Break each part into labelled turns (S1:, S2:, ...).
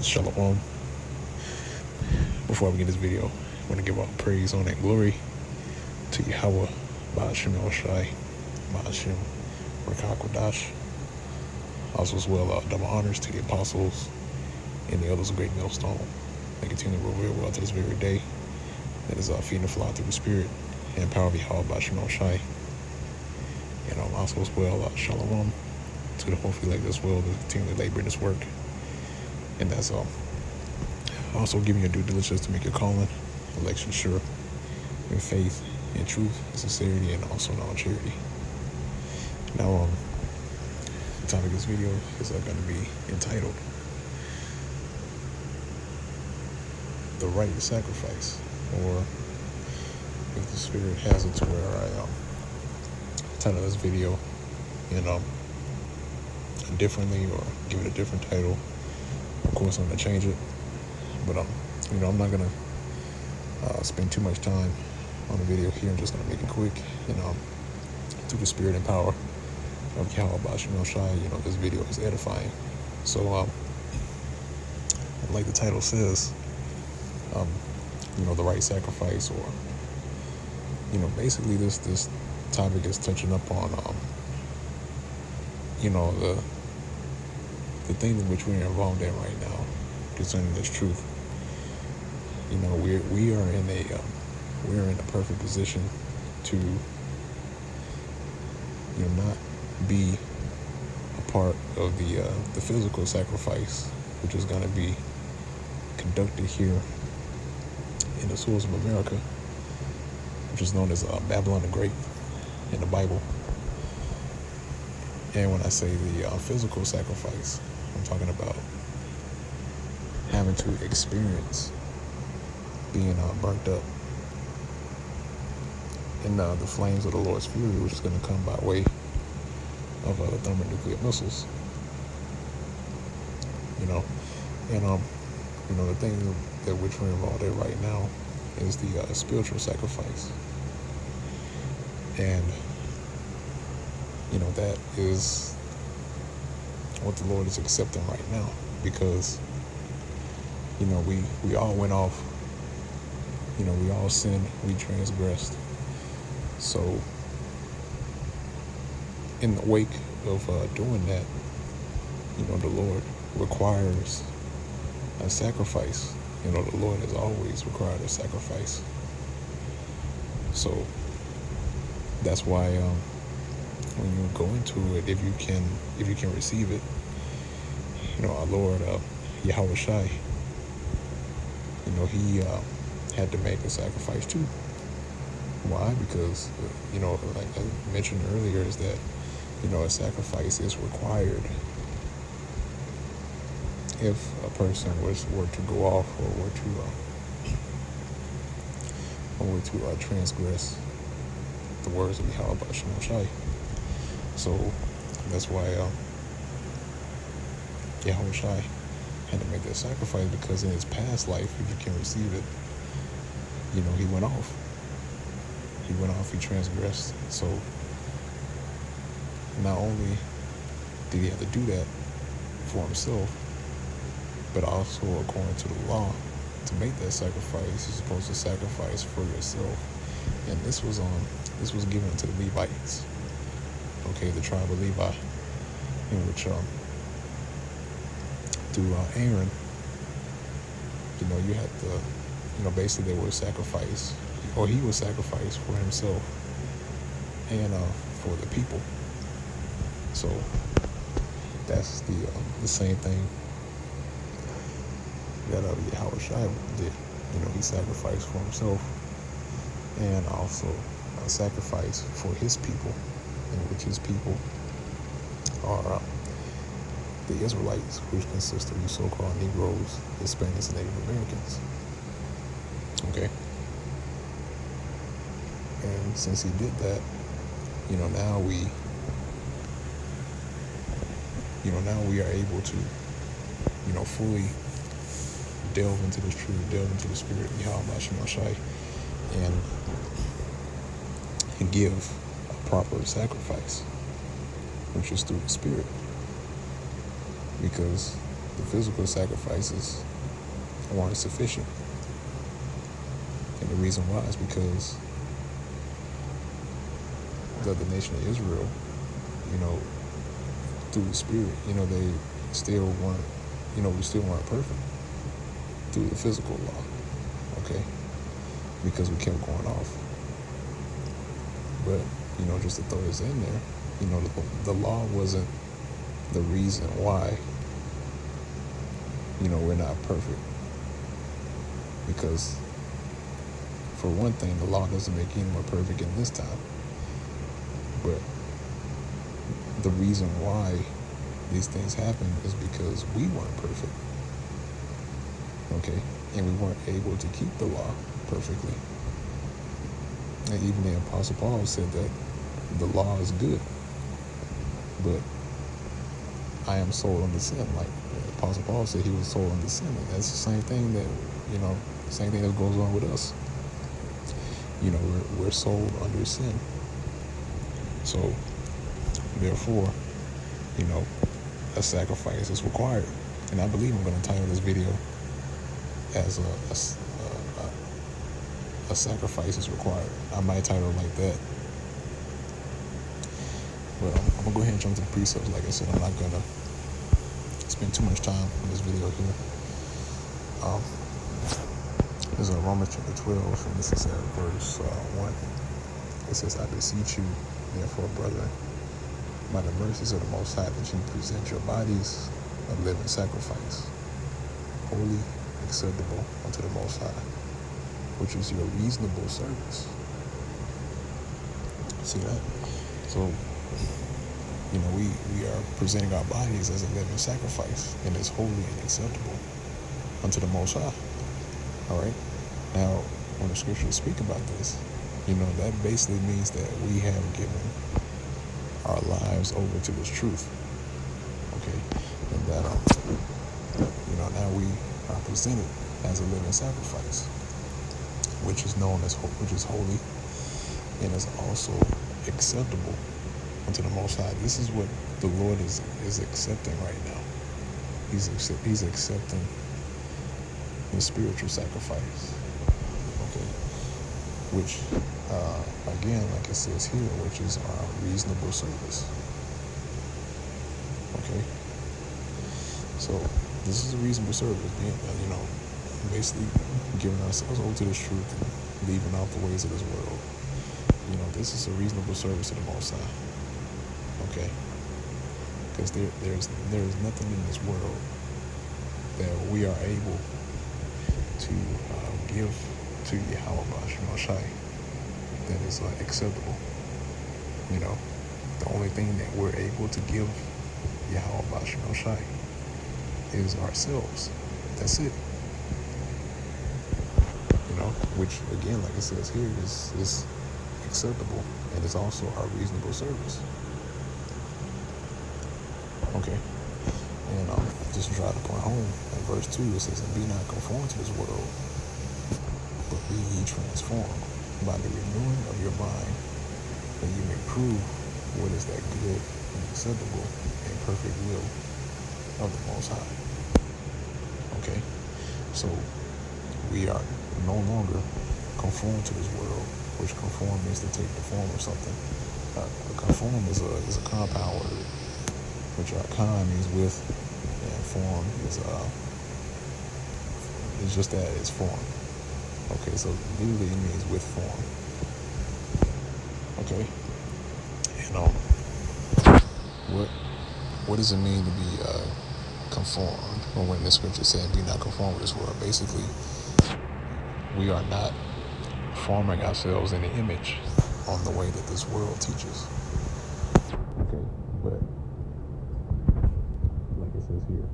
S1: Shalom. Before I begin this video, I want to give all praise, honor, and glory to Yahweh, Ba'ashem Shai, Ba'ashem Rakakwadash. Also as well, double honors to the apostles and the others of Great Millstone. They continue to rule real well to this very day. That is feeding the flock through the Spirit and power of Yahweh, Ba'ashem Shai. And also as well, Shalom to the faithful elect as well to continue to labor in this work. And that's all. Also giving your due diligence to make your calling, election sure, in faith, in truth, in sincerity, and also in all charity. Now, the topic of this video is going to be entitled "The Right to Sacrifice," or if the Spirit has it to where I title this video, differently or give it a different title. Of course, I'm going to change it. But I'm not gonna spend too much time on the video here. I'm just gonna make it quick, through the spirit and power of Yahweh Ba'ashem Shai. This video is edifying. So, like the title says, the right sacrifice, or basically this topic is touching up on the thing in which we're involved in right now concerning this truth. We are in a perfect position to not be a part of the physical sacrifice, which is going to be conducted here in the soils of America, which is known as Babylon the Great in the Bible. And when I say the physical sacrifice, I'm talking about having to experience being burnt up in the flames of the Lord's fury, which is going to come by way of thermonuclear missiles. The thing that which we're involved in right now is the spiritual sacrifice, and that is what the Lord is accepting right now, because we all went off. We all sinned, we transgressed. So in the wake of doing that, the Lord requires a sacrifice. The Lord has always required a sacrifice. So that's why when you go into it, if you can receive it, our Lord Yahweh Shai, he had to make a sacrifice too. Why? Because like I mentioned earlier, is that a sacrifice is required if a person were to go off or were to transgress the words of Yahweh Ba'ashem Shai. So that's why Yahweh Shai had to make that sacrifice, because in his past life, if you can receive it, he went off. He transgressed. So not only did he have to do that for himself, but also according to the law, to make that sacrifice, you're supposed to sacrifice for yourself. And this was given to the Levites, the tribe of Levi, in which through Aaron, you had to, basically they were sacrificed, or he was sacrificed for himself and for the people. So that's the same thing that Yahweh Shai did. He sacrificed for himself and also sacrificed for his people, in which his people are the Israelites, which consist of you so-called Negroes, Hispanics, and Native Americans. Okay? And since he did that, now we are able to, fully delve into this truth, delve into the spirit of Yahweh Ba'ashem Shai, and give a proper sacrifice, which is through the spirit. Because the physical sacrifices weren't sufficient. And the reason why is because the nation of Israel, through the Spirit, they still weren't, we still weren't perfect through the physical law, okay? Because we kept going off. But, just to throw this in there, the law wasn't the reason why, we're not perfect. Because, for one thing, the law doesn't make anyone perfect in this time. But the reason why these things happen is because we weren't perfect. Okay? And we weren't able to keep the law perfectly. And even the Apostle Paul said that the law is good, but I am sold under sin. Like the Apostle Paul said, he was sold under sin. And that's the same thing that, same thing that goes on with us. We're sold under sin. So, therefore, a sacrifice is required. And I believe I'm going to title this video as a sacrifice is required. I might title it like that. But I'm going to go ahead and jump to the precepts. Like I said, I'm not going to spend too much time in this video here. This is Romans chapter 12, and this is at verse 1. It says, I beseech you, therefore, brethren, by the mercies of the Most High, that you present your bodies a living sacrifice, holy, acceptable unto the Most High, which is your reasonable service. See that? So, we are presenting our bodies as a living sacrifice, and it's holy and acceptable unto the Most High. All right? Now, when the scriptures speak about this, that basically means that we have given our lives over to this truth. Okay? And that, now we are presented as a living sacrifice, which is holy, and is also acceptable unto the Most High. This is what the Lord is accepting right now. He's accepting the spiritual sacrifice. Okay? Which, again, like it says here, which is our reasonable service. Okay? So, this is a reasonable service, being, basically giving ourselves over to this truth and leaving out the ways of this world. This is a reasonable service to the Most High. Okay? Because there's nothing in this world that we are able to give to Yahweh Bashim Shai that is acceptable. The only thing that we're able to give Yahweh Bashim Shai is ourselves. That's it. Which again, like it says here, is acceptable and is also our reasonable service. Okay. And just to drive the point home, in verse 2 it says, and be not conformed to this world, but be ye transformed by the renewing of your mind, that you may prove what is that good and acceptable and perfect will of the Most High. Okay? So we are no longer conformed to this world, which conform means to take the form of something. Conform is a compound word, which con means with, and form is just that, it's form. Okay, so literally it means with form. Okay? And what does it mean to be conformed? Or when the scripture said, be not conformed with this world, basically we are not forming ourselves in the image on the way that this world teaches. Okay, but like it says here,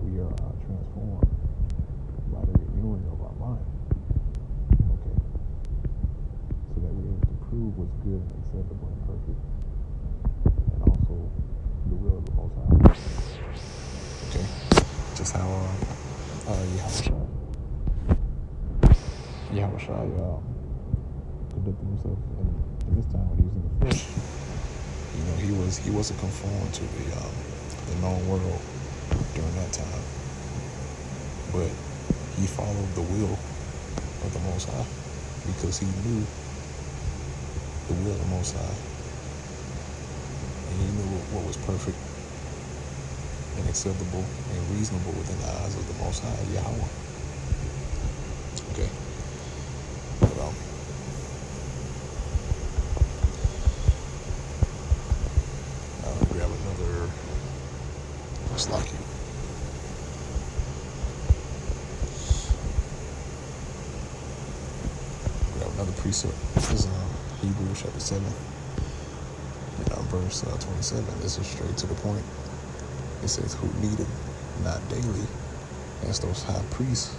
S1: we are transformed by the renewing of our mind. Okay, so that we're able to prove what's good and acceptable and perfect, and also the will of the Most High. Okay, just how Yahushua conducted himself in this time when he was in the flesh. He wasn't conformed to the known world during that but he followed the will of the Most High because he knew the will of the Most High, and he knew what was perfect and acceptable and reasonable within the eyes of the Most High, Yahweh. Okay. But, I'll grab another Slacky. Grab another precept. This is Hebrews chapter 7, and verse 27. This is straight to the point. It says, who needed not daily as those high priests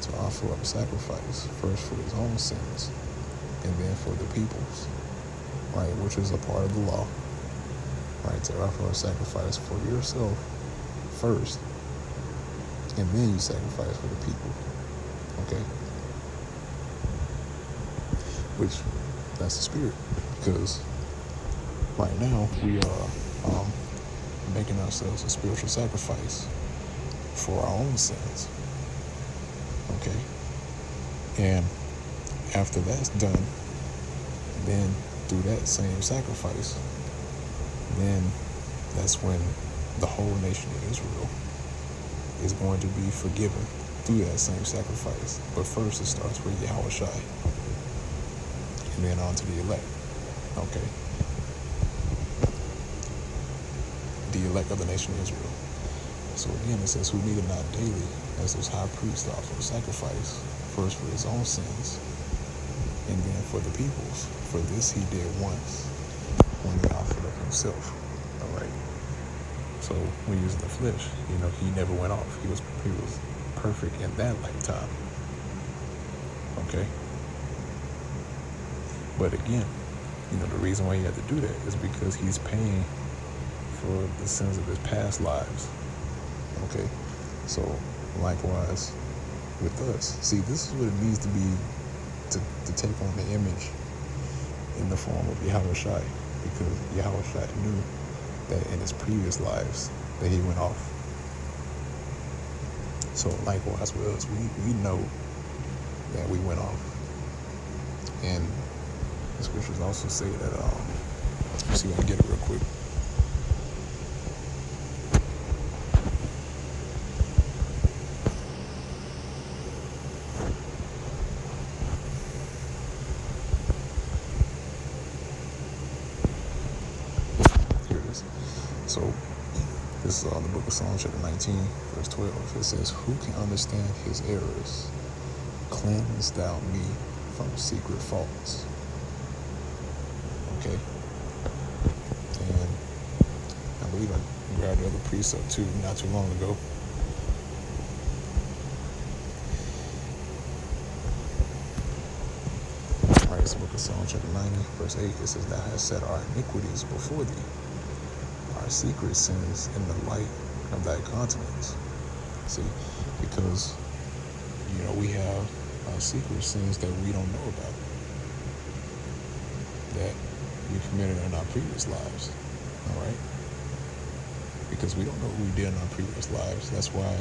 S1: to offer up sacrifice, first for his own sins, and then for the people's, right, which is a part of the law, right, to offer a sacrifice for yourself first, and then you sacrifice for the people, okay, which, that's the spirit, because right now we are making ourselves a spiritual sacrifice for our own sins, okay, and after that's done, then through that same sacrifice, then that's when the whole nation of Israel is going to be forgiven through that same sacrifice. But first it starts with Yahweh Shai, and then on to the elect, okay, the elect of the nation of Israel. So again, it says, who needed not daily as those high priests to offer a sacrifice, first for his own sins, and then for the people's. For this he did once, when he offered up himself. All right. So when using the flesh, he never went off. He was perfect in that lifetime. Okay. But again, the reason why he had to do that is because he's paying for the sins of his past lives. Okay. So likewise with us. See, this is what it means to be to take on the image in the form of Yahweh Shai, because Yahweh Shai knew that in his previous lives that he went off. So likewise with us, we know that we went off. And the scriptures also say that, let's see if I can get it real quick. So this is the book of Psalms chapter 19, verse 12. It says, who can understand his errors? Cleanse thou me from secret faults. Okay. And I believe I grabbed the other precept too, not too long ago. All right, it's the book of Psalms chapter 90, verse 8. It says, thou hast set our iniquities before thee, our secret sins in the light of thy countenance. See, because we have secret sins that we don't know about, that we committed in our previous lives. All right, because we don't know what we did in our previous lives. That's why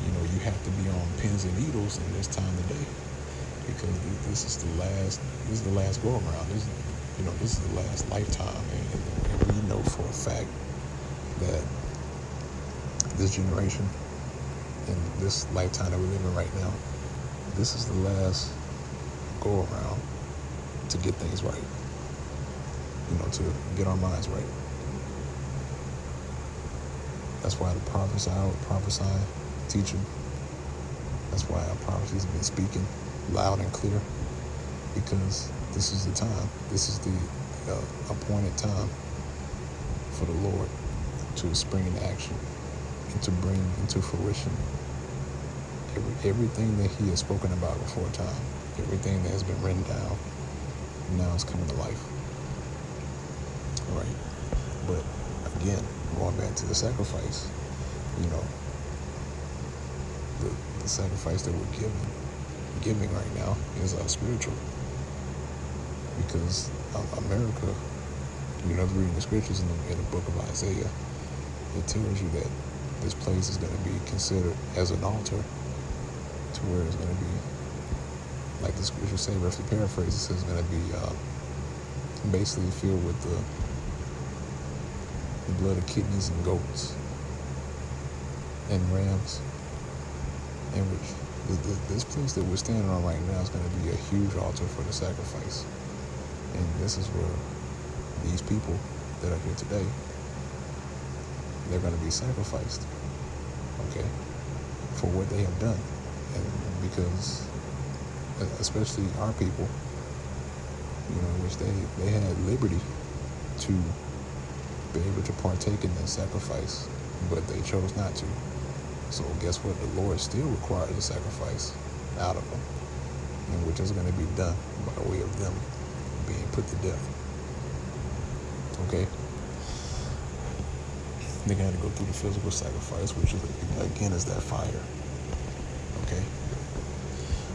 S1: you have to be on pins and needles in this time of day, because this is the last go around. This is the last lifetime, and we know for a fact that this generation and this lifetime that we're living right now, this is the last go around to get things right, to get our minds right. That's why the prophets are out prophesying, teaching. That's why our prophecies have been speaking loud and clear, because this is the time. This is the appointed time for the Lord to spring into action and to bring into fruition everything that he has spoken about before time, everything that has been written down, now is coming to life. All right. But again, going back to the sacrifice, the sacrifice that we're giving right now is spiritual, because America, reading the scriptures in the book of Isaiah, it tells you that this place is going to be considered as an altar, to where it's going to be, like the scripture say, roughly paraphrases, it's going to be basically filled with the blood of kidneys and goats and rams, in which this place that we're standing on right now is going to be a huge altar for the sacrifice. And this is where these people that are here today, they're going to be sacrificed, okay, for what they have done. And because, especially our people, which they had liberty to be able to partake in that sacrifice, but they chose not to. So guess what? The Lord still requires a sacrifice out of them, and which is going to be done by way of them being put to death. Okay? They got to go through the physical sacrifice, which is, again, is that fire. Okay?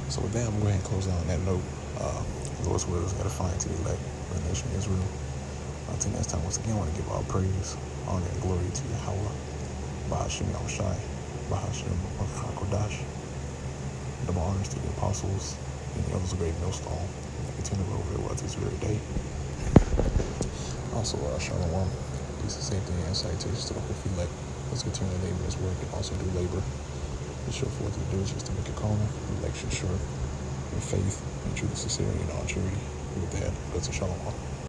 S1: So with that, I'm going to go ahead and close down on that note. Lord's will is going to find to the elect of the nation of Israel. Until next time, once again, I want to give all praise, honor, and glory to Yahweh, Ba'ashem Yahushai, Ba'ashem Hakodash. Double honors to the apostles and the others of great millstone, and they continue over their words this very day. Also, Shalom, peace and safety and salutations to the whole elect. Let's continue to labor this work and also do labor to show forth the diligence to make it calling, election sure, in faith, and truth and sincerity, and all charity. With that, let's Shalom.